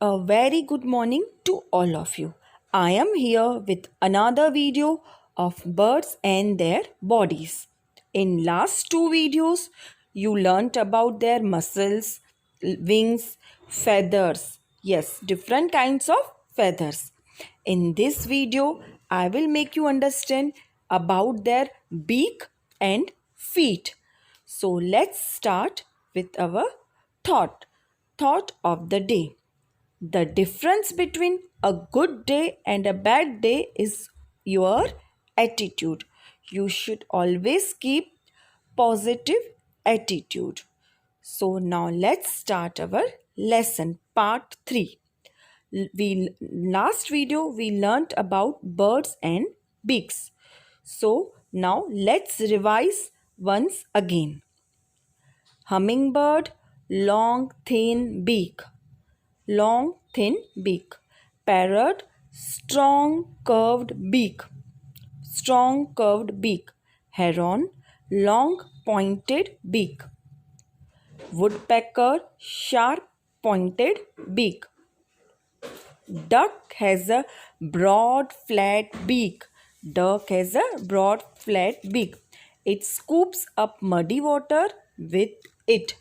A very good morning to all of you. I am here with another video of birds and their bodies. In last two videos, you learnt about their muscles, wings, feathers. Yes, different kinds of feathers. In this video, I will make you understand about their beak and feet. So let's start with our thought of the day. The difference between a good day and a bad day is your attitude. You should always keep positive attitude. So now let's start our lesson part 3. We last video we learnt about birds and beaks. So now let's revise once again. Hummingbird, long thin beak. Long, thin beak. Parrot, strong, curved beak. Strong, curved beak. Heron, long, pointed beak. Woodpecker, sharp, pointed beak. Duck has a broad, flat beak. Duck has a broad, flat beak. It scoops up muddy water with it.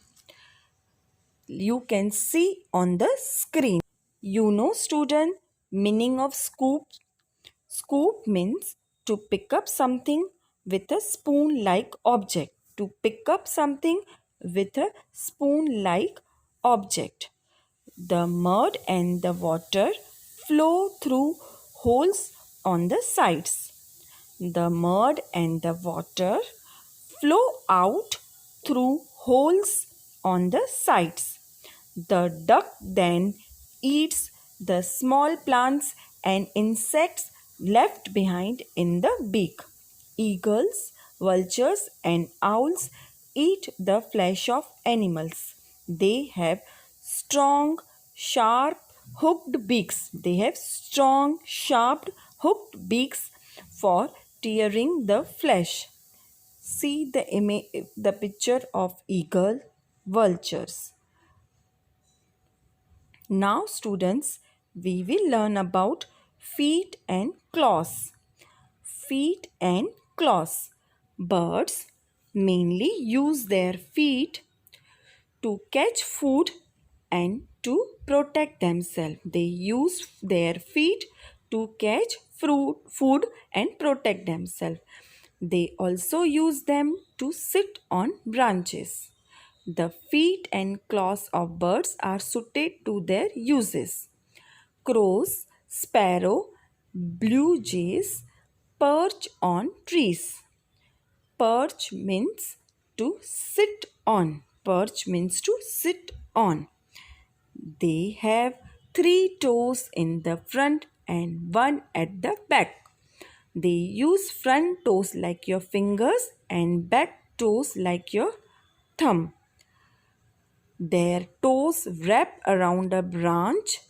You can see on the screen. You know, student, meaning of scoop? Scoop means to pick up something with a spoon-like object. To pick up something with a spoon-like object. The mud and the water flow through holes on the sides. The mud and the water flow out through holes on the sides. The duck then eats the small plants and insects left behind in the beak. Eagles, vultures, and owls eat the flesh of animals. They have strong, sharp, hooked beaks. They have strong, sharp, hooked beaks for tearing the flesh. See the picture of eagle, vultures. Now students, we will learn about feet and claws. Feet and claws. Birds mainly use their feet to catch food and to protect themselves. They use their feet to catch food and protect themselves. They also use them to sit on branches. The feet and claws of birds are suited to their uses. Crows, sparrow, blue jays perch on trees. Perch means to sit on. Perch means to sit on. They have 3 toes in the front and 1 at the back. They use front toes like your fingers and back toes like your thumb. Their toes wrap around a branch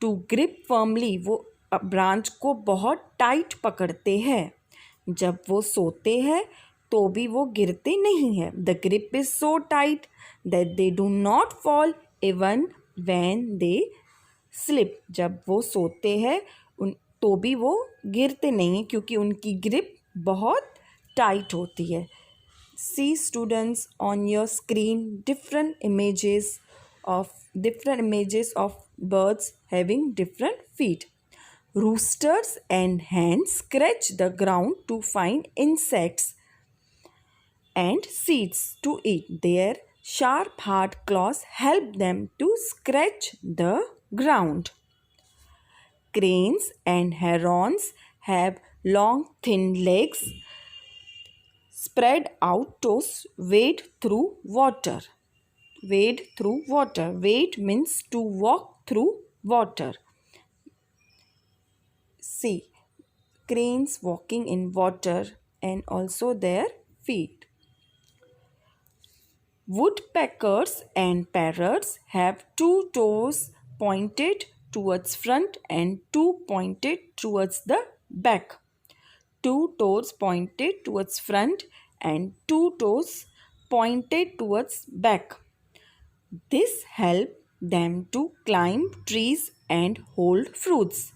to grip firmly. वो branch को बहुत tight पकड़ते हैं. जब वो सोते हैं तो भी वो गिरते नहीं हैं. The grip is so tight that they do not fall even when they sleep. जब वो सोते हैं तो भी वो गिरते नहीं हैं क्योंकि उनकी ग्रिप बहुत टाइट होती है. See students on your screen different images of birds having different feet. Roosters and hens scratch the ground to find insects and seeds to eat. Their sharp hard claws help them to scratch the ground. Cranes and herons have long thin legs spread out toes wade through water. Wade through water. Wade means to walk through water. See, cranes walking in water and also their feet. Woodpeckers and parrots have 2 toes pointed towards front and 2 pointed towards the back. 2 toes pointed towards front and 2 toes pointed towards back. This helps them to climb trees and hold fruits.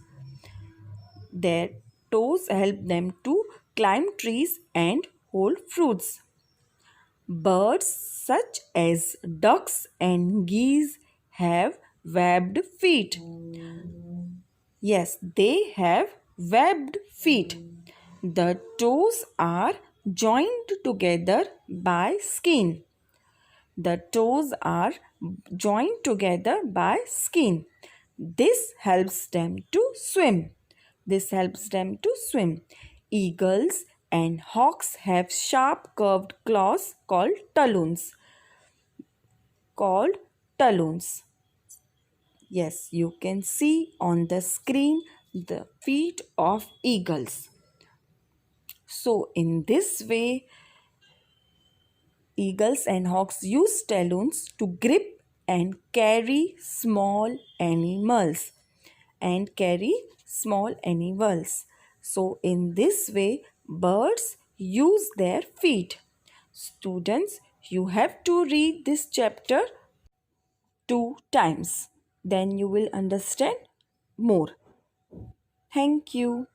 Their toes help them to climb trees and hold fruits. Birds such as ducks and geese have webbed feet. Yes, they have webbed feet. The toes are joined together by skin. The toes are joined together by skin. This helps them to swim. This helps them to swim. Eagles and hawks have sharp curved claws called talons. Called talons. Yes, you can see on the screen the feet of eagles. So in this way, eagles and hawks use talons to grip and carry small animals So in this way, birds use their feet. Students, you have to read this chapter 2 times. Then you will understand more. Thank you.